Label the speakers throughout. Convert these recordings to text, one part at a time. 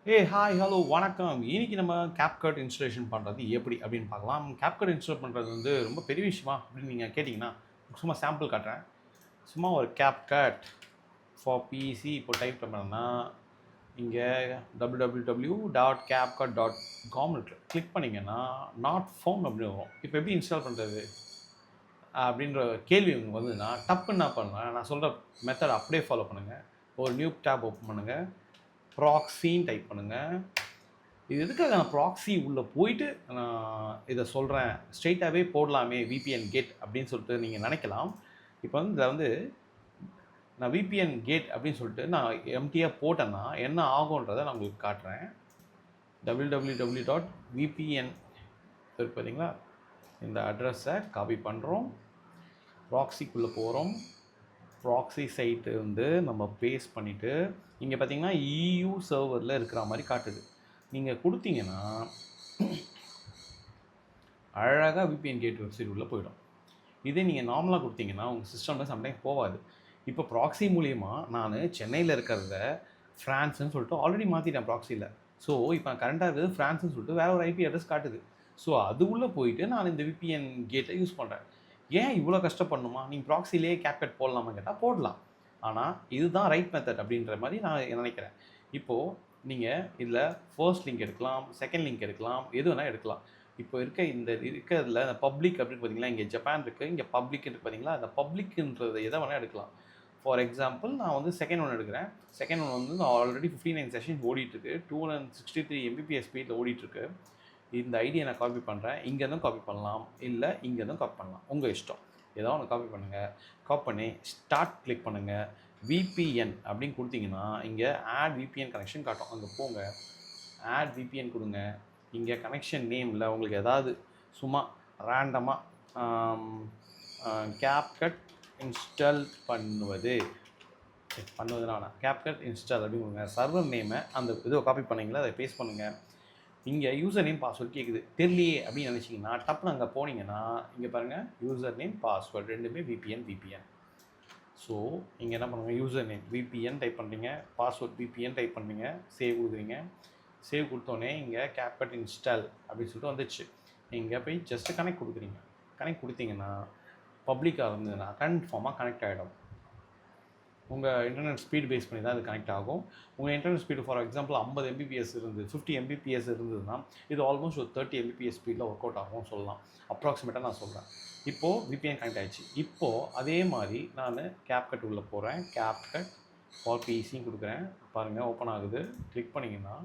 Speaker 1: Hi hello வணக்கம். இன்னைக்கு நம்ம CapCut இன்ஸ்டாலேஷன் பண்ணுறது எப்படி அப்படின்னு பார்க்கலாம். CapCut இன்ஸ்டால் பண்ணுறது வந்து ரொம்ப பெரிய விஷயமா அப்படின்னு நீங்கள் கேட்டிங்கன்னா, சும்மா சாம்பிள் காட்டுறேன். சும்மா ஒரு CapCut ஃபார் பிசி இப்போ டைப் பண்ணோம்னா, இங்கே www.capcut.com இருக்கு. கிளிக் பண்ணிங்கன்னா நாட் ஃபவுண்ட் அப்படின்னு வரும். இப்போ எப்படி இன்ஸ்டால் பண்ணுறது அப்படின்ற கேள்வி உங்களுக்கு வந்ததுன்னா, டப்புன்னு என்ன பண்ணலாம், நான் சொல்கிற மெத்தட் அப்படியே ஃபாலோ பண்ணுங்கள். ஒரு நியூ டேப் ஓப்பன் பண்ணுங்கள், ப்ராக்ஸின்னு டைப் பண்ணுங்கள். இது எதுக்காக நான் ப்ராக்ஸி உள்ளே போயிட்டு நான் இதை சொல்கிறேன், ஸ்ட்ரெயிட்டாகவே போடலாமே விபிஎன் கேட் அப்படின்னு சொல்லிட்டு நீங்கள் நினைக்கலாம். இப்போ வந்து இதில் வந்து நான் விபிஎன் கேட் அப்படின்னு சொல்லிட்டு நான் எம்டியாக போட்டேன்னா என்ன ஆகுன்றதை நான் உங்களுக்கு காட்டுறேன். www.vpn இருக்கு பார்த்தீங்களா, இந்த அட்ரஸை காப்பி பண்ணுறோம், ப்ராக்ஸிக்குள்ளே போகிறோம். ப்ராக்ஸி சைட்டு வந்து நம்ம பேஸ்ட் பண்ணிவிட்டு இங்கே பார்த்தீங்கன்னா EU சர்வரில் இருக்கிற மாதிரி காட்டுது. நீங்கள் கொடுத்தீங்கன்னா அழகாக விபிஎன் கேட் வெப்சைட் உள்ளே போயிடும். இதே நீங்கள் நார்மலாக கொடுத்தீங்கன்னா உங்கள் சிஸ்டமில் சம்டைம் போகாது. இப்போ ப்ராக்ஸி மூலிமா நான் சென்னையில் இருக்கிறத ஃப்ரான்ஸ்னு சொல்லிட்டு ஆல்ரெடி மாற்றிட்டேன் ப்ராக்ஸியில். ஸோ இப்போ நான் கரண்ட்டாக இருக்கிறது ஃப்ரான்ஸ்னு சொல்லிட்டு வேறு ஒரு ஐபி அட்ரஸ் காட்டுது. ஸோ அது உள்ளே போயிட்டு நான் இந்த விபிஎன் கேட்டை யூஸ் பண்ணுறேன். ஏன் இவ்வளோ கஷ்டப்படணுமா? நீங்கள் ப்ராக்ஸிலேயே CapCut போடலாமா கேட்டால் போடலாம். ஆனால் இதுதான் ரைட் மெத்தட் அப்படின்ற மாதிரி நான் நினைக்கிறேன். இப்போது நீங்கள் இதில் ஃபர்ஸ்ட் லிங்க் எடுக்கலாம், செகண்ட் லிங்க் எடுக்கலாம், எது வேணால் எடுக்கலாம். இப்போ இருக்கிறதுல இந்த பப்ளிக் அப்படின்னு பார்த்தீங்களா, இங்கே ஜப்பான் இருக்குது, இங்கே பப்ளிக் இருக்குது பார்த்தீங்களா, அந்த பப்ளிக்ன்றது எதை வேணால் எடுக்கலாம். ஃபார் எக்ஸாம்பிள் நான் வந்து செகண்ட் ஒன் எடுக்கிறேன். செகண்ட் ஒன் வந்து நான் ஆல்ரெடி 59 செஷன் ஓடிட்டுருக்கு, 263 Mbps ஸ்பீடில் ஓடிட்டுருக்கு. இந்த ஐடியை நான் காப்பி பண்ணுறேன். இங்கேருந்தும் காப்பி பண்ணலாம், இல்லை இங்கேருந்தும் காப்பி பண்ணலாம், உங்கள் இஷ்டம். ஏதோ ஒன்று காப்பி பண்ணுங்கள். காப்பி பண்ணி ஸ்டார்ட் கிளிக் பண்ணுங்கள். VPN அப்படின்னு கொடுத்தீங்கன்னா இங்கே ஆட் VPN கனெக்ஷன் காட்டும். அங்கே போங்க, ஆட் VPN கொடுங்க. இங்கே கனெக்ஷன் நேமில் உங்களுக்கு ஏதாவது சும்மா ரேண்டமாக CapCut இன்ஸ்டால் பண்ணுவதுனா CapCut இன்ஸ்டால் அப்படின்னு கொடுங்க. சர்வர் நேமை அந்த இதை காப்பி பண்ணிங்களா அதை பேஸ்ட் பண்ணுங்கள். இங்கே யூசர் நேம் பாஸ்வேர்ட் கேட்குது, தெரியலையே அப்படின்னு நினச்சிங்கன்னா டப்புன்னு அங்கே போனீங்கன்னா இங்கே பாருங்கள், யூசர் நேம் பாஸ்வேர்ட் ரெண்டுமே VPN. ஸோ இங்கே என்ன பண்ணுங்க, யூசர் நேம் VPN டைப் பண்ணுறீங்க, பாஸ்வேர்ட் VPN டைப் பண்ணுறீங்க, சேவ் கொடுக்குறீங்க. சேவ் கொடுத்தோன்னே இங்கே CapCut இன்ஸ்டால் அப்படின்னு சொல்லிட்டு வந்துடுச்சு. இங்கே போய் ஜஸ்ட்டு கனெக்ட் கொடுக்குறீங்க. கனெக்ட் கொடுத்தீங்கன்னா பப்ளிக்காக இருந்ததுன்னா கன்ஃபார்மாக கனெக்ட் ஆகிடும். உங்கள் இன்டர்நெட் ஸ்பீடு பேஸ் பண்ணி தான் அது கனெக்ட் ஆகும். உங்கள் internet speed for example 50 Mbps இருந்து 50 Mbps இருந்ததுன்னா இது ஆல்மோஸ்ட் ஒரு 30 Mbps ஸ்பீடில் ஒர்க் அவுட் ஆகும் சொல்லலாம். அப்ராக்சிமேட்டாக நான் சொல்கிறேன். இப்போது VPN கனெக்ட் ஆகிடுச்சு. இப்போது அதே மாதிரி நான் CapCut உள்ளே போகிறேன். CapCut ஃபார் பிசின்னு கொடுக்குறேன். பாருங்கள் ஓப்பன் ஆகுது. கிளிக் பண்ணிங்கன்னா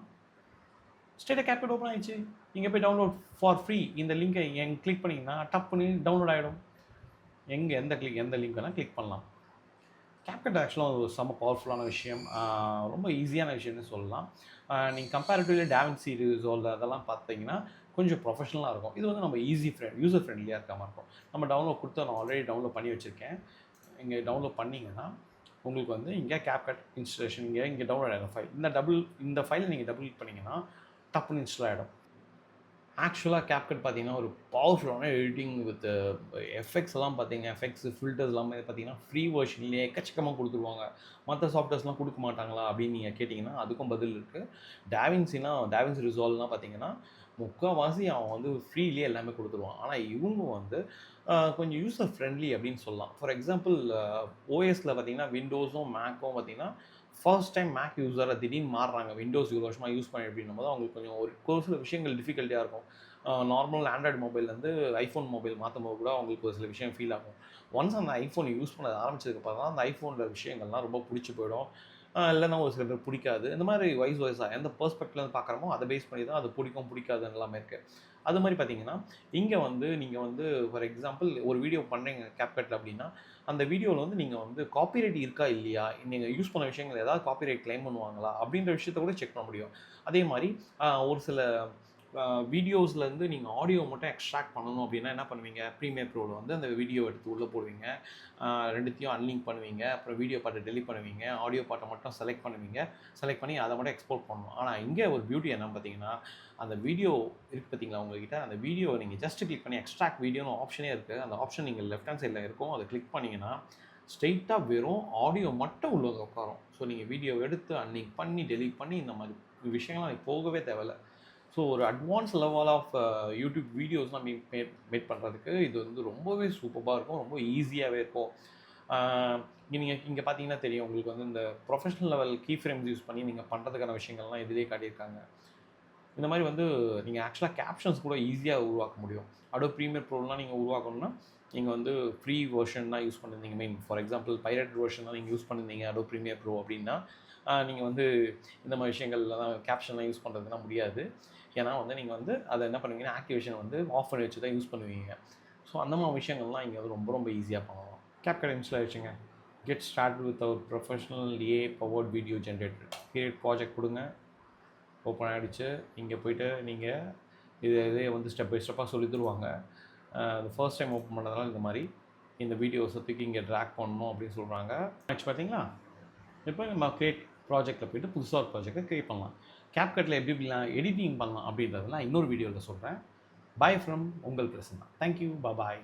Speaker 1: ஸ்ட்ரெயிட்டாக CapCut ஓப்பன் ஆகிடுச்சு. இங்கே போய் டவுன்லோட் ஃபார் ஃப்ரீ இந்த லிங்கை கிளிக் பண்ணிங்கன்னா டப் பண்ணி டவுன்லோட் ஆகிடும். எந்த லிங்க் வேணால் கிளிக் பண்ணலாம். CapCut ஆக்சுவலாக ஒரு செம்ம பவர்ஃபுல்லான விஷயம், ரொம்ப ஈஸியான விஷயம்னு சொல்லலாம். நீங்கள் கம்பேரிட்டிவ்லி DaVinci Resolve அதெல்லாம் பார்த்தீங்கன்னா கொஞ்சம் ப்ரொஃபஷனலாக இருக்கும். இது வந்து நம்ம யூசர் ஃப்ரெண்ட்லியாக இருக்க மாதிரி இருக்கும். நம்ம டவுன்லோட் கொடுத்து நான் ஆல்ரெடி டவுன்லோட் பண்ணி வச்சுருக்கேன். இங்கே டவுன்லோட் பண்ணிங்கன்னா உங்களுக்கு வந்து இங்கே CapCut இன்ஸ்டாலேஷன் இங்கே டவுன்லோட் ஆகிடும் ஃபைல். இந்த ஃபைலை நீங்கள் டபுள் கிளிக் பண்ணிங்கன்னா டப்புன்னு இன்ஸ்டால் ஆகிடும். ஆக்சுவலாக CapCut பார்த்தீங்கன்னா ஒரு பவர்ஃபுல்லான எடிட்டிங் வித் எஃபெக்ட்ஸ் எல்லாம் பார்த்தீங்கன்னா எஃபெக்ட்ஸ் ஃபில்டர்ஸ் எல்லாமே பார்த்தீங்கன்னா ஃப்ரீ வெர்ஷன்லேயே எக்கச்சக்கமாக கொடுத்துருவாங்க. மற்ற சாஃப்ட்வேர்ஸ்லாம் கொடுக்க மாட்டாங்களா அப்படின்னு நீங்கள் கேட்டிங்கன்னா அதுக்கும் பதில் இருக்குது. DaVinci Resolveலாம் பார்த்தீங்கன்னா முக்கால்வாசி அவன் வந்து ஃப்ரீலேயே எல்லாமே கொடுத்துருவான். ஆனால் இவங்க வந்து கொஞ்சம் யூசர் ஃப்ரெண்ட்லி அப்படின்னு சொல்லலாம். ஃபார் எக்ஸாம்பிள் ஓஎஸில் பார்த்தீங்கன்னா விண்டோஸும் மேக்கும் பார்த்தீங்கன்னா ஃபர்ஸ்ட் டைம் மேக் யூஸராக திடீர்னு மாறுறாங்க. விண்டோஸ் இவ்வளோ வருஷமாக யூஸ் பண்ணி அப்படின்னும் போது அவங்களுக்கு கொஞ்சம் ஒரு சில விஷயங்கள் டிஃபிகல்ட்டியாக இருக்கும். நார்மல் ஆண்ட்ராய்டு மொபைல்லேருந்து ஐஃபோன் மொபைல் மாற்றும்போது கூட அவங்களுக்கு ஒரு சில விஷயம் ஃபீல் ஆகும். ஒன்ஸ் அந்த ஐஃபோன் யூஸ் பண்ண ஆரம்பிச்சதுக்கப்புறம் தான் அந்த ஐஃபோனில் விஷயங்கள்லாம் ரொம்ப பிடிச்சி போயிடும். இல்லைன்னா ஒரு சில பேர் பிடிக்காது. இந்த மாதிரி வைஸாக எந்த பெர்ஸ்பெக்ட்லேருந்து பார்க்குறோமோ அதை பேஸ் பண்ணி தான் அது பிடிக்கும் பிடிக்காதுன்னு எல்லாமே இருக்குது. அது மாதிரி பார்த்தீங்கன்னா இங்கே வந்து நீங்கள் வந்து ஃபார் எக்ஸாம்பிள் ஒரு வீடியோ பண்ணுறீங்க CapCutல அப்படின்னா அந்த வீடியோவில் வந்து நீங்கள் வந்து காப்பிரைட் இருக்கா இல்லையா, நீங்கள் யூஸ் பண்ண விஷயங்கள் ஏதாவது காப்பிரைட் கிளைம் பண்ணுவாங்களா அப்படின்ற விஷயத்த கூட செக் பண்ண முடியும். அதே மாதிரி ஒரு சில வீடியோஸ்லேருந்து நீங்கள் ஆடியோ மட்டும் எக்ஸ்ட்ராக்ட் பண்ணணும் அப்படின்னா என்ன பண்ணுவீங்க, ப்ரீமியர் ப்ரோவில் வந்து அந்த வீடியோ எடுத்து உள்ளே போடுவீங்க, ரெண்டுத்தையும் அன்லிங்க் பண்ணுவீங்க, அப்புறம் வீடியோ பாட்டை டெலிட் பண்ணுவீங்க, ஆடியோ பாட்டை மட்டும் செலக்ட் பண்ணி அதை மட்டும் எக்ஸ்போர்ட் பண்ணணும். ஆனால் இங்கே ஒரு பியூட்டி என்ன பார்த்தீங்கன்னா அந்த வீடியோ இருக்குது பார்த்தீங்களா உங்கள்கிட்ட, அந்த வீடியோவை நீங்கள் ஜஸ்ட் கிளிக் பண்ணி எக்ஸ்ட்ராக்ட் வீடியோன்னு ஆப்ஷனே இருக்குது. அந்த ஆப்ஷன் நீங்கள் லெஃப்ட் ஹேண்ட் சைடில் இருக்கும், அதை கிளிக் பண்ணிங்கன்னா ஸ்ட்ரெயிட்டாக வெறும் ஆடியோ மட்டும் உள்ள உட்காரும். ஸோ நீங்கள் வீடியோ எடுத்து அன்லிங்க் பண்ணி டெலிட் பண்ணி இந்த மாதிரி விஷயங்கள்லாம் எனக்கு போகவே தேவையில்ல. ஸோ ஒரு அட்வான்ஸ் லெவல் ஆஃப் யூடியூப் வீடியோஸ்லாம் மேட் பண்ணுறதுக்கு இது வந்து ரொம்பவே சூப்பராக இருக்கும், ரொம்ப ஈஸியாகவே இருக்கும். நீங்கள் இங்கே பார்த்தீங்கன்னா தெரியும் உங்களுக்கு வந்து இந்த professional level key frames use பண்ணி நீங்கள் பண்ணுறதுக்கான விஷயங்கள்லாம் இதிலே காட்டியிருக்காங்க. இந்த மாதிரி வந்து நீங்கள் ஆக்சுவலாக கேப்ஷன்ஸ் கூட ஈஸியாக உருவாக்க முடியும். அடோப் ப்ரீமியர் ப்ரோலாம் நீங்கள் உருவாக்கணும்னா நீங்கள் வந்து ஃப்ரீ வெர்ஷன் தான் யூஸ் பண்ணியிருந்தீங்க. Mean for example pirate version தான் நீங்கள் யூஸ் பண்ணியிருந்தீங்க அடோப் ப்ரீமியர் ப்ரோ அப்படின்னா நீங்கள் வந்து இந்த மாதிரி விஷயங்கள்லாம் கேப்ஷன்லாம் யூஸ் பண்ணுறதுனா முடியாது. ஏன்னா வந்து நீங்கள் வந்து அதை என்ன பண்ணுவீங்கன்னா ஆக்டிவேஷன் வந்து ஆஃப் பண்ணி வச்சு தான் யூஸ் பண்ணுவீங்க. ஸோ அந்த மாதிரி விஷயங்கள்லாம் இங்கே வந்து ரொம்ப ரொம்ப ஈஸியாக பண்ணலாம். கேப்கட் இன்ஸ்டால் ஆகிடுச்சுங்க. Get start with our professional AI powered video generator. Create project கொடுங்க. ஓப்பன் ஆகிடுச்சு. இங்கே போய்ட்டு நீங்கள் இதே வந்து ஸ்டெப் பை ஸ்டெப்பாக சொல்லி தருவாங்க. அது ஃபர்ஸ்ட் டைம் ஓப்பன் பண்ணதுனால இந்த மாதிரி இந்த வீடியோஸை தூக்கி இங்கே ட்ராக் பண்ணணும் அப்படின்னு சொல்கிறாங்க. ஆச்சு பார்த்தீங்களா? இப்போ நம்ம கிரியேட் ப்ராஜெக்ட்டில் போய்ட்டு புதுசாக ஒரு ப்ராஜெக்டை கிரியேட் பண்ணலாம். கேப்கட்டில் எப்படி எப்படிலாம் எடிட்டிங் பண்ணலாம் அப்படின்றதெல்லாம் இன்னொரு வீடியோவில் சொல்கிறேன். பாய் ஃப்ரம் உங்கள் பிரசன்னா. தேங்க்யூ. பாய்.